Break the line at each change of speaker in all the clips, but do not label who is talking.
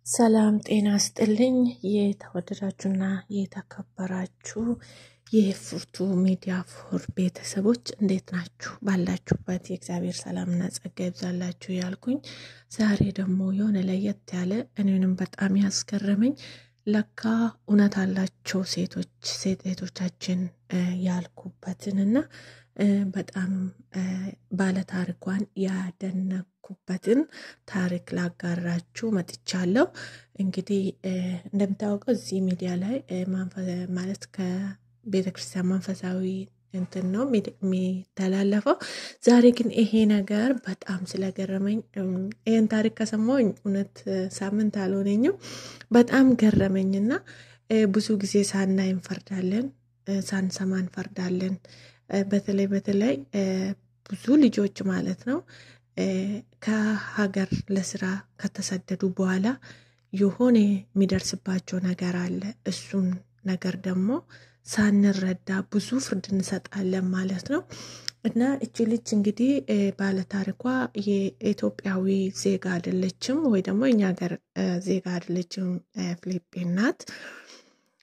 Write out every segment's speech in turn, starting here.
ሰላም ጤና ይስጥልኝ የተወደዳችሁና የተከበራችሁ የፍርቱ ሚዲያ ፎር ቤተሰቦች እንዴት ናችሁ? ባላችሁበት የእግዚአብሔር ሰላምና ጸጋ ይብዛላችሁ ያልኩኝ ዛሬ ደግሞ የሆነ ለየት ያለ እኔንም በጣም ያስገረመኝ ለካ እውነት አላቸው ሴቶቻችን ያልኩበትንና በጣም ባለ ታሪኳን ያደነኩበትን ታሪክ ላጋራችሁ መጥቻለሁ። እንግዲህ እንደምታውቀው እዚህ ሚዲያ ላይ ማለት ከቤተክርስቲያን መንፈሳዊ እንትን ነው የሚተላለፈው። ዛሬ ግን ይሄ ነገር በጣም ስለገረመኝ ይሄን ታሪክ ከሰማሁኝ እውነት ሳምንት አልሆነኝም። በጣም ገረመኝና ብዙ ጊዜ ሳናይ እንፈርዳለን፣ ሳንሰማ እንፈርዳለን። በተለይ ብዙ ልጆች ማለት ነው ከሀገር ለስራ ከተሰደዱ በኋላ የሆነ የሚደርስባቸው ነገር አለ። እሱን ነገር ደግሞ ሳንረዳ ብዙ ፍርድ እንሰጣለን ማለት ነው። እና እቺ ልጅ እንግዲህ ባለ ታሪኳ የኢትዮጵያዊ ዜጋ አይደለችም ወይ ደግሞ የኛ ሀገር ዜጋ አይደለችም፣ ፊሊፒን ናት።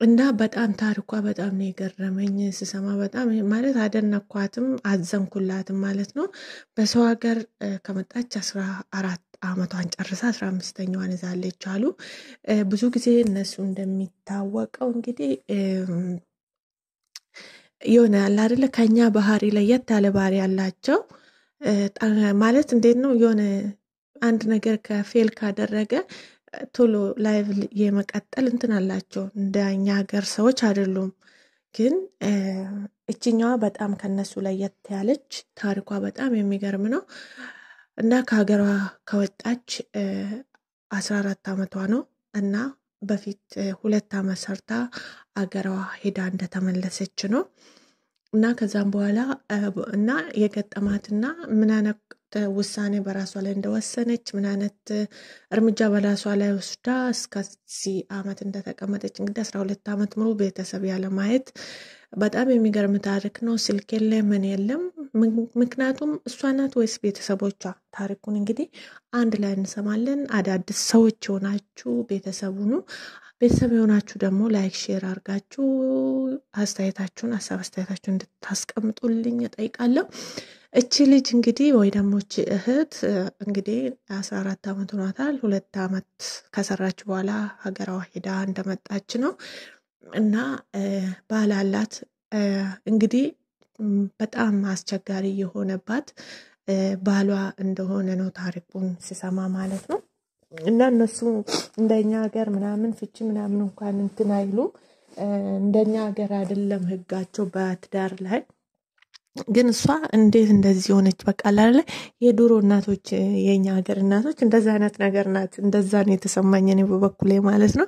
እና በጣም ታሪኳ በጣም ነው የገረመኝ ስሰማ፣ በጣም ማለት አደነኳትም አዘንኩላትም ማለት ነው። በሰው ሀገር ከመጣች 14 ዓመቷን ጨርሳ 15ኛዋን ይዛለች አሉ። ብዙ ጊዜ እነሱ እንደሚታወቀው እንግዲህ የሆነ ያለ አይደለ ከኛ ባህሪ ለየት ያለ ባህሪ ያላቸው ማለት እንዴት ነው የሆነ አንድ ነገር ከፌል ካደረገ ቶሎ ላይቭ የመቀጠል እንትን አላቸው። እንደኛ ሀገር ሰዎች አይደሉም። ግን እቺኛዋ በጣም ከነሱ ለየት ያለች ታሪኳ በጣም የሚገርም ነው። እና ከሀገሯ ከወጣች 14 ዓመቷ ነው እና በፊት 2 ዓመት ሰርታ አገሯ ሄዳ እንደተመለሰች ነው። እና ከዛም በኋላ እና የገጠማትና ምን አይነት ውሳኔ በራሷ ላይ እንደወሰነች ምን አይነት እርምጃ በራሷ ላይ ወስዳ እስከዚህ ዓመት እንደተቀመጠች እንግዲህ 12 ዓመት ሙሉ ቤተሰብ ያለ ማየት በጣም የሚገርም ታሪክ ነው። ስልክ የለም ምን የለም። ምክንያቱም እሷ ናት ወይስ ቤተሰቦቿ? ታሪኩን እንግዲህ አንድ ላይ እንሰማለን። አዳዲስ ሰዎች ሆናችሁ ቤተሰቡኑ ቤተሰብ የሆናችሁ ደግሞ ላይክ ሼር አድርጋችሁ ሀሳብ አስተያየታችሁን እንድታስቀምጡልኝ እጠይቃለሁ። እቺ ልጅ እንግዲህ ወይ ደግሞ እቺ እህት እንግዲህ 14 ዓመት ሆኗታል። 2 ዓመት ከሰራች በኋላ ሀገሯ ሄዳ እንደመጣች ነው። እና ባል አላት። እንግዲህ በጣም አስቸጋሪ የሆነባት ባሏ እንደሆነ ነው ታሪኩን ሲሰማ ማለት ነው። እና እነሱ እንደኛ ሀገር ምናምን ፍቺ ምናምን እንኳን እንትን አይሉም። እንደኛ ሀገር አይደለም ህጋቸው በትዳር ላይ። ግን እሷ እንዴት እንደዚህ ሆነች? በቃ አይደለ የድሮ እናቶች የኛ ሀገር እናቶች እንደዛ አይነት ነገር ናት። እንደዛ ነው የተሰማኝ እኔ በበኩሌ ማለት ነው።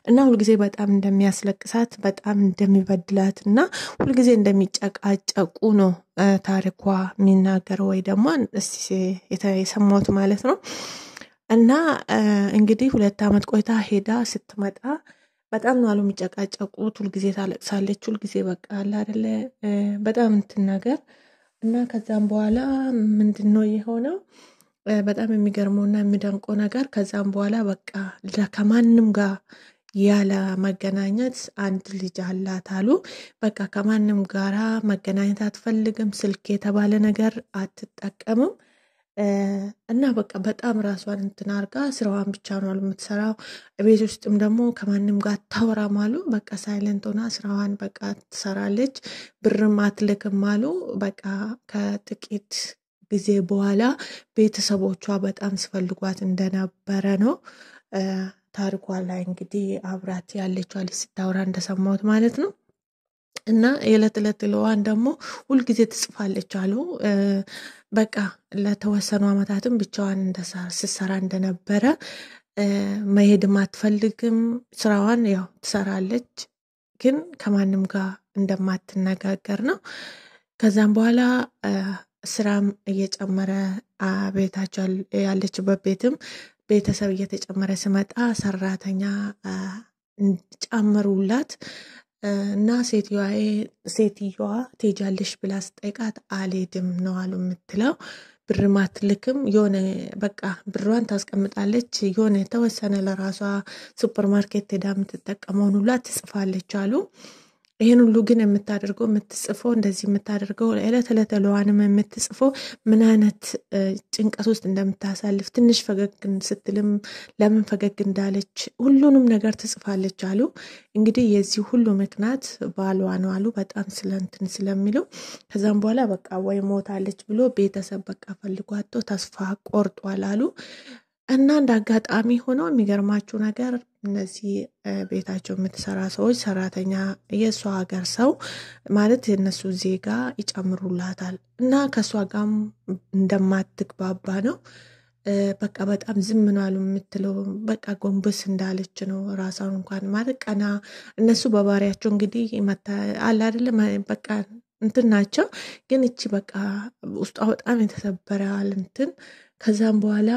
እና ሁልጊዜ በጣም እንደሚያስለቅሳት በጣም እንደሚበድላት እና ሁልጊዜ እንደሚጨቃጨቁ ነው ታሪኳ የሚናገረው ወይ ደግሞ የሰማሁት ማለት ነው። እና እንግዲህ 2 ዓመት ቆይታ ሄዳ ስትመጣ በጣም ነው አሉ የሚጨቃጨቁት። ሁልጊዜ ታለቅሳለች። ሁልጊዜ በቃ አለ አይደለ በጣም እንትን ነገር እና ከዛም በኋላ ምንድነው የሆነው? በጣም የሚገርመውና የሚደንቀው ነገር ከዛም በኋላ በቃ ከማንም ጋር ያለ መገናኘት አንድ ልጅ አላት አሉ። በቃ ከማንም ጋራ መገናኘት አትፈልግም። ስልክ የተባለ ነገር አትጠቀምም። እና በቃ በጣም ራሷን እንትን አርጋ ስራዋን ብቻ ነው የምትሰራው። ቤት ውስጥም ደግሞ ከማንም ጋር አታወራም አሉ። በቃ ሳይለንት ሆና ስራዋን በቃ ትሰራለች። ብርም አትልክም አሉ። በቃ ከጥቂት ጊዜ በኋላ ቤተሰቦቿ በጣም ሲፈልጓት እንደነበረ ነው ታሪኳ ላይ እንግዲህ አብራት ያለችው ልጅ ስታወራ እንደሰማሁት ማለት ነው። እና የዕለት ለዋን ደግሞ ሁልጊዜ ትጽፋለች አሉ። በቃ ለተወሰኑ አመታትም ብቻዋን ስትሰራ እንደነበረ መሄድም አትፈልግም። ስራዋን ያው ትሰራለች ግን ከማንም ጋር እንደማትነጋገር ነው። ከዛም በኋላ ስራም እየጨመረ ቤታቸው ያለችበት ቤትም ቤተሰብ እየተጨመረ ሲመጣ ሰራተኛ ጨመሩላት። እና ሴትየዋ ትሄጃለሽ ብላ ስጠይቃት አልሄድም ነው አሉ የምትለው። ብር ማትልክም የሆነ በቃ ብሯን ታስቀምጣለች የሆነ ተወሰነ ለራሷ ሱፐርማርኬት ሄዳ የምትጠቀመውን ሁሉ ትጽፋለች አሉ ይሄን ሁሉ ግን የምታደርገው የምትጽፈው እንደዚህ የምታደርገው እለት እለት ለዋንም የምትጽፈው ምን አይነት ጭንቀት ውስጥ እንደምታሳልፍ ትንሽ ፈገግ ስትልም ለምን ፈገግ እንዳለች ሁሉንም ነገር ትጽፋለች አሉ እንግዲህ የዚህ ሁሉ ምክንያት ባሏ ነው አሉ በጣም ስለንትን ስለሚለው ከዛም በኋላ በቃ ወይ ሞታለች ብሎ ቤተሰብ በቃ ፈልጓቶ ተስፋ ቆርጧል አሉ እና እንዳጋጣሚ ሆኖ የሚገርማችሁ ነገር እነዚህ ቤታቸው የምትሰራ ሰዎች ሰራተኛ የሷ ሀገር ሰው ማለት የነሱ ዜጋ ይጨምሩላታል እና ከሷ ጋርም እንደማትግባባ ነው በቃ በጣም ዝም ነው አሉ የምትለው በቃ ጎንበስ እንዳለች ነው ራሳውን እንኳን ማለት ቀና እነሱ በባሪያቸው እንግዲህ አለ አይደለ በቃ እንትን ናቸው ግን እቺ በቃ ውስጧ በጣም የተሰበራል እንትን ከዛም በኋላ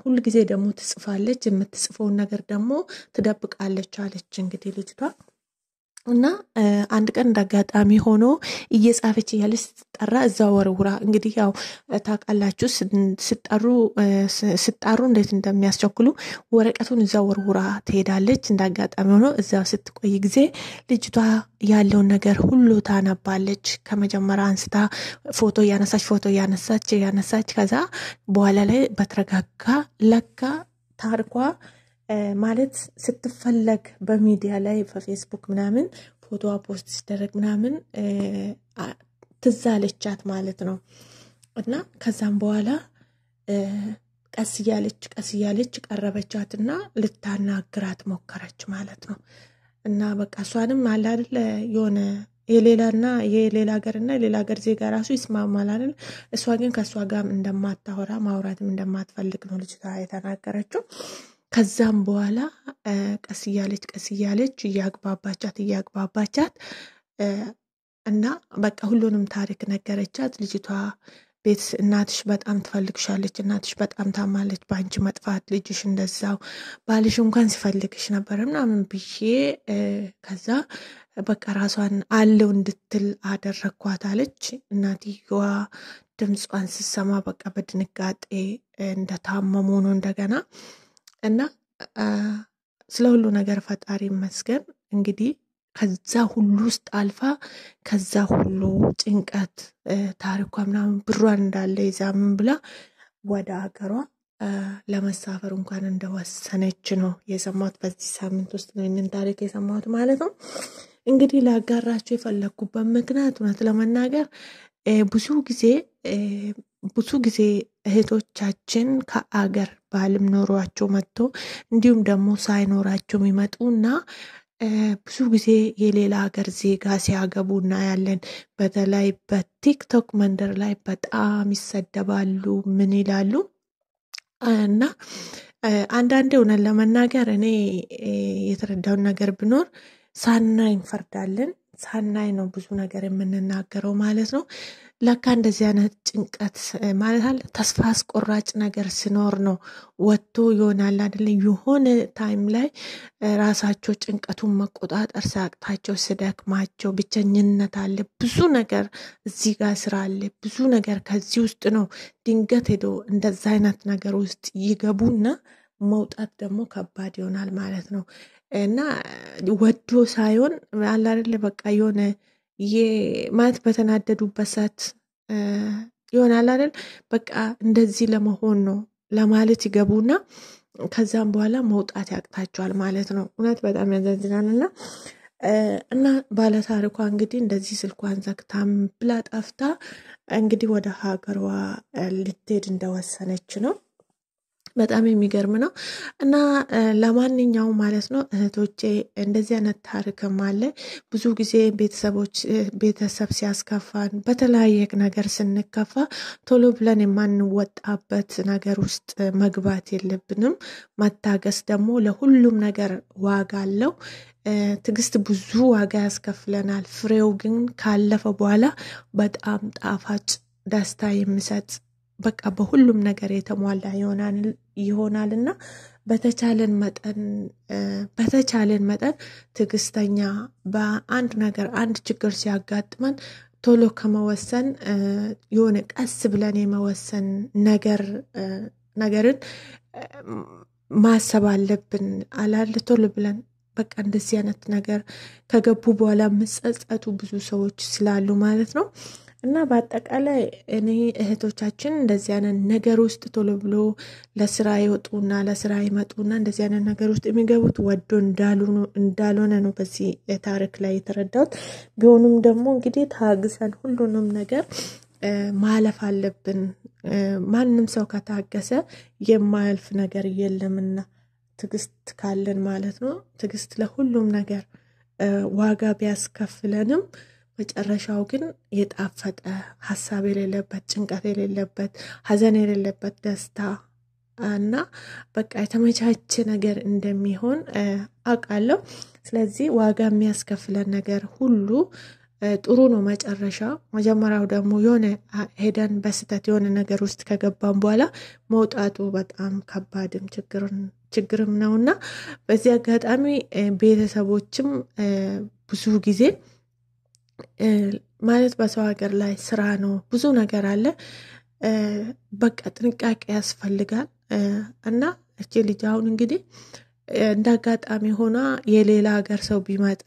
ሁሉ ጊዜ ደግሞ ትጽፋለች የምትጽፈውን ነገር ደግሞ ትደብቃለች አለች እንግዲህ ልጅቷ እና አንድ ቀን እንዳጋጣሚ ሆኖ እየጻፈች ያለች ተጠራ እዛው ወርውራ እንግዲህ ያው ታቃላችሁ ስጣሩ እንዴት እንደሚያስቸኩሉ ወረቀቱን እዛው ወርውራ ትሄዳለች እንዳጋጣሚ ሆኖ እዛው ስትቆይ ጊዜ ልጅቷ ያለው ነገር ሁሉ ታነባለች ከመጀመሪያ አንስታ ፎቶ ያነሳች ከዛ በኋላ ላይ በተረጋጋ ለካ ታርኳ ማለት ስትፈለግ በሚዲያ ላይ በፌስቡክ ምናምን ፎቶዋ ፖስት ሲደረግ ምናምን ትዛለቻት ማለት ነው እና ከዛም በኋላ ቀስ እያለች ቀረበቻትና ልታናግራት ሞከረች ማለት ነው እና በቃ እሷንም አለ አይደል የሆነ የሌላ ሀገርና የሌላ ሀገር ዜጋ ራሱ ይስማማል አይደል እሷ ግን ከሷ ጋር እንደማታወራ ማውራትም እንደማትፈልግ ነው ልጅቷ የተናገረችው ከዛም በኋላ ቀስ እያለች እያግባባቻት እና በቃ ሁሉንም ታሪክ ነገረቻት ልጅቷ ቤት እናትሽ በጣም ትፈልግሻለች እናትሽ በጣም ታማለች ባንቺ መጥፋት ልጅሽ እንደዛው ባልሽ እንኳን ሲፈልግሽ ነበር ምናምን ብዬ ከዛ በቃ ራሷን አለው እንድትል አደረኳት አለች እናትየዋ ድምጿን ሲሰማ በቃ በድንጋጤ እንደታመሙ ነው እንደገና እና ስለ ሁሉ ነገር ፈጣሪ ይመስገን እንግዲህ ከዛ ሁሉ ውስጥ አልፋ ከዛ ሁሉ ጭንቀት ታሪኳ ምናምን ብሯን እንዳለ ይዛምን ብላ ወደ ሀገሯ ለመሳፈር እንኳን እንደወሰነች ነው የሰማሁት በዚህ ሳምንት ውስጥ ነው ይህንን ታሪክ የሰማሁት ማለት ነው እንግዲህ ላጋራችሁ የፈለኩበት ምክንያት እውነት ለመናገር ብዙ ጊዜ እህቶቻችን ከአገር ባልም ኖሯቸው መጥቶ እንዲሁም ደግሞ ሳይኖራቸው የሚመጡና ብዙ ጊዜ የሌላ ሀገር ዜጋ ሲያገቡና ያለን በተለይ በቲክቶክ መንደር ላይ በጣም ይሰደባሉ ምን ይላሉ እና አንዳንዴ ሆነን ለመናገር እኔ የተረዳውን ነገር ቢኖር ሳናይ እንፈርዳለን ሳናይ ነው ብዙ ነገር የምንናገረው ማለት ነው ለካ እንደዚህ አይነት ጭንቀት ማለት አለ ተስፋ አስቆራጭ ነገር ሲኖር ነው ወጥቶ ይሆናል አይደል የሆነ ታይም ላይ ራሳቸው ጭንቀቱን መቆጣጠር ሲያቅታቸው ሲደክማቸው ብቸኝነት አለ ብዙ ነገር እዚህ ጋር ስራ አለ ብዙ ነገር ከዚህ ውስጥ ነው ድንገት ሄዶ እንደዛ አይነት ነገር ውስጥ ይገቡና መውጣት ደግሞ ከባድ ይሆናል ማለት ነው እና ወዶ ሳይሆን አለ አይደል በቃ የሆነ ማለት በተናደዱበት ሰዓት ይሆናል አይደል በቃ እንደዚህ ለመሆን ነው ለማለት ይገቡና ከዛም በኋላ መውጣት ያቅታቸዋል ማለት ነው እውነት በጣም ያዛዝናልና እና ባለታሪኳ እንግዲህ እንደዚህ ስልኳን ዘግታም ብላ ጠፍታ እንግዲህ ወደ ሀገሯ ልትሄድ እንደወሰነች ነው በጣም የሚገርም ነው እና ለማንኛውም ማለት ነው እህቶቼ እንደዚህ አይነት ታሪክም አለ ብዙ ጊዜ ቤተሰብ ሲያስከፋን በተለያየ ነገር ስንከፋ ቶሎ ብለን የማንወጣበት ነገር ውስጥ መግባት የለብንም መታገስ ደግሞ ለሁሉም ነገር ዋጋ አለው ትግስት ብዙ ዋጋ ያስከፍለናል ፍሬው ግን ካለፈ በኋላ በጣም ጣፋጭ ደስታ የሚሰጥ በቃ በሁሉም ነገር የተሟላ ይሆናልና በተቻለን መጠን ትግስተኛ በአንድ ነገር አንድ ችግር ሲያጋጥመን ቶሎ ከመወሰን የሆነ ቀስ ብለን የመወሰን ነገርን ማሰብ አለብን አላል ቶሎ ብለን በቃ እንደዚህ አይነት ነገር ከገቡ በኋላ መጸጸቱ ብዙ ሰዎች ስላሉ ማለት ነው። እና በአጠቃላይ እኔ እህቶቻችን እንደዚህ አይነት ነገር ውስጥ ቶሎ ብሎ ለስራ ይወጡና ለስራ ይመጡና እንደዚህ አይነት ነገር ውስጥ የሚገቡት ወዶ እንዳልሆነ ነው በዚህ ታሪክ ላይ የተረዳሁት። ቢሆንም ደግሞ እንግዲህ ታግሰን ሁሉንም ነገር ማለፍ አለብን። ማንንም ሰው ከታገሰ የማያልፍ ነገር የለምና ትግስት ካለን ማለት ነው። ትግስት ለሁሉም ነገር ዋጋ ቢያስከፍለንም መጨረሻው ግን የጣፈጠ ሐሳብ የሌለበት ጭንቀት የሌለበት ሐዘን የሌለበት ደስታ እና በቃ የተመቻቸ ነገር እንደሚሆን አውቃለሁ። ስለዚህ ዋጋ የሚያስከፍለን ነገር ሁሉ ጥሩ ነው መጨረሻው። መጀመሪያው ደግሞ የሆነ ሄደን በስተት የሆነ ነገር ውስጥ ከገባን በኋላ መውጣቱ በጣም ከባድም ችግርም ነውና በዚህ አጋጣሚ ቤተሰቦችም ብዙ ጊዜ ማለት በሰው ሀገር ላይ ስራ ነው ብዙ ነገር አለ። በቃ ጥንቃቄ ያስፈልጋል። እና እቺ ልጅ አሁን እንግዲህ እንዳጋጣሚ ሆና የሌላ ሀገር ሰው ቢመጣ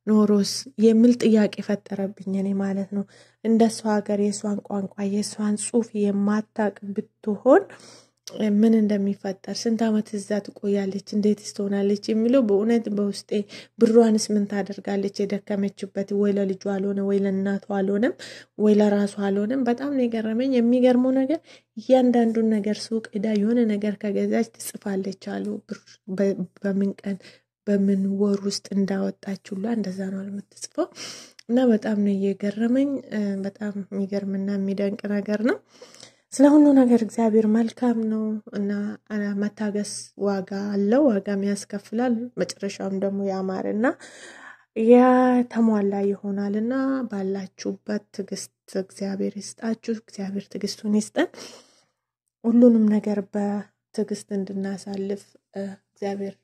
ኖሮስ የሚል ጥያቄ ፈጠረብኝ እኔ ማለት ነው። እንደሷ ሀገር የሷን ቋንቋ የሷን ጽሑፍ የማታቅ ብትሆን ምን እንደሚፈጠር ስንት አመት እዛ ትቆያለች እንዴትስ ትሆናለች የሚለው በእውነት በውስጤ ብሯንስ ምን ታደርጋለች የደከመችበት ወይ ለልጇ አልሆነ ወይ ለእናቷ አልሆነም ወይ ለራሷ አልሆነም። በጣም ነው የገረመኝ። የሚገርመው ነገር እያንዳንዱን ነገር ሱቅ ሄዳ የሆነ ነገር ከገዛች ትጽፋለች አሉ በምን ቀን በምን ወር ውስጥ እንዳወጣች ሁሉ እንደዛ ነው የምትጽፈው። እና በጣም ነው የገረመኝ። በጣም የሚገርምና የሚደንቅ ነገር ነው። ስለሁሉ ነገር እግዚአብሔር መልካም ነው እና መታገስ ዋጋ አለው፣ ዋጋም ያስከፍላል። መጨረሻውም ደግሞ ያማረና የተሟላ ይሆናልና ባላችሁበት ትግስት እግዚአብሔር ይስጣችሁ። እግዚአብሔር ትግስቱን ይስጠን። ሁሉንም ነገር በትግስት እንድናሳልፍ እግዚአብሔር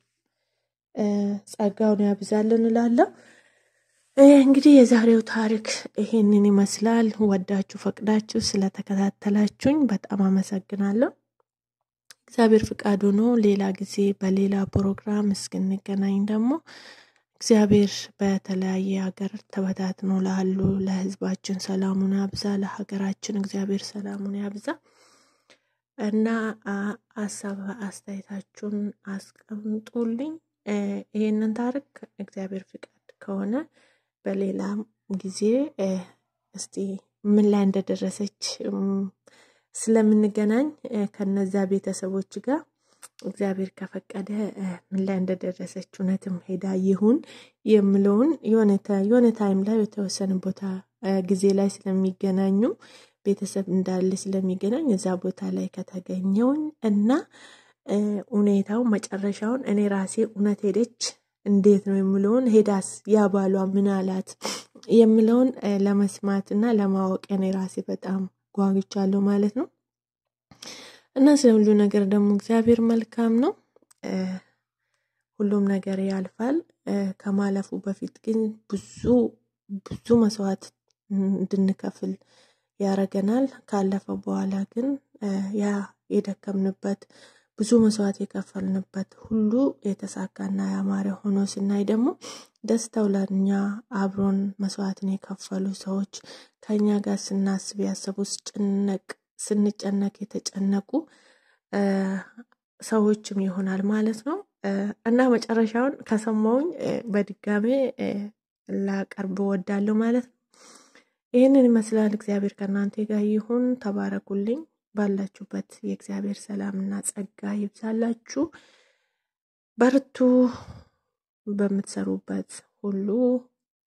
ጸጋውን ያብዛልን እላለሁ። እንግዲህ የዛሬው ታሪክ ይሄንን ይመስላል። ወዳችሁ ፈቅዳችሁ ስለተከታተላችሁኝ በጣም አመሰግናለሁ። እግዚአብሔር ፍቃዱ ነው ሌላ ጊዜ በሌላ ፕሮግራም እስክንገናኝ ደግሞ እግዚአብሔር በተለያየ ሀገር ተበታትኖ ላሉ ለህዝባችን ሰላሙን ያብዛ፣ ለሀገራችን እግዚአብሔር ሰላሙን ያብዛ እና ሐሳብ አስተያየታችሁን አስቀምጡልኝ። ይሄንን ታሪክ እግዚአብሔር ፍቃድ ከሆነ በሌላ ጊዜ እስቲ ምን ላይ እንደደረሰች ስለምንገናኝ ከነዛ ቤተሰቦች ጋር እግዚአብሔር ከፈቀደ ምን ላይ እንደደረሰች እውነትም ሄዳ ይሁን የምለውን የሆነ ታይም ላይ የተወሰነ ቦታ ጊዜ ላይ ስለሚገናኙ ቤተሰብ እንዳለ ስለሚገናኝ እዛ ቦታ ላይ ከተገኘውን እና ሁኔታው መጨረሻውን እኔ ራሴ እውነት ሄደች እንዴት ነው የምለውን ሄዳስ ያባሏ ምን አላት የምለውን ለመስማትና ለማወቅ እኔ ራሴ በጣም ጓጉቻለሁ ማለት ነው። እና ስለሁሉ ነገር ደግሞ እግዚአብሔር መልካም ነው። ሁሉም ነገር ያልፋል። ከማለፉ በፊት ግን ብዙ መስዋዕት እንድንከፍል ያረገናል። ካለፈ በኋላ ግን ያ የደከምንበት ብዙ መስዋዕት የከፈልንበት ሁሉ የተሳካና ያማረ ሆኖ ስናይ ደግሞ ደስታው ለኛ አብሮን መስዋዕትን የከፈሉ ሰዎች ከኛ ጋር ስናስብ ያሰቡ ስንጨነቅ የተጨነቁ ሰዎችም ይሆናል ማለት ነው። እና መጨረሻውን ከሰማውኝ በድጋሜ ላቀርብ ወዳለሁ ማለት ነው። ይሄንን ይመስላል። እግዚአብሔር ከናንተ ጋር ይሁን። ተባረኩልኝ። ባላችሁበት የእግዚአብሔር ሰላምና ጸጋ ይብዛላችሁ። በርቱ። በምትሰሩበት ሁሉ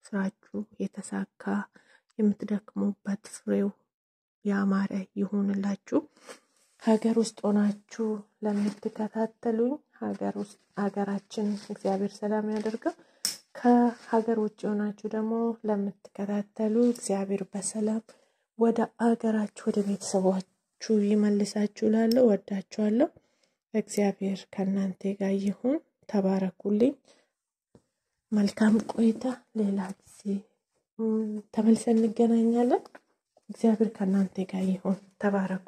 ስራችሁ የተሳካ የምትደክሙበት ፍሬው ያማረ ይሁንላችሁ። ሀገር ውስጥ ሆናችሁ ለምትከታተሉኝ ሀገራችን እግዚአብሔር ሰላም ያደርገው። ከሀገር ውጭ ሆናችሁ ደግሞ ለምትከታተሉ እግዚአብሔር በሰላም ወደ ሀገራችሁ ወደ ቤተሰባችሁ ይመልሳችሁ። ላለው ወዳችኋለሁ። እግዚአብሔር ከናንተ ጋር ይሁን። ተባረኩልኝ። መልካም ቆይታ። ሌላ ጊዜ ተመልሰን እንገናኛለን። እግዚአብሔር ከእናንተ ጋር ይሁን። ተባረኩ።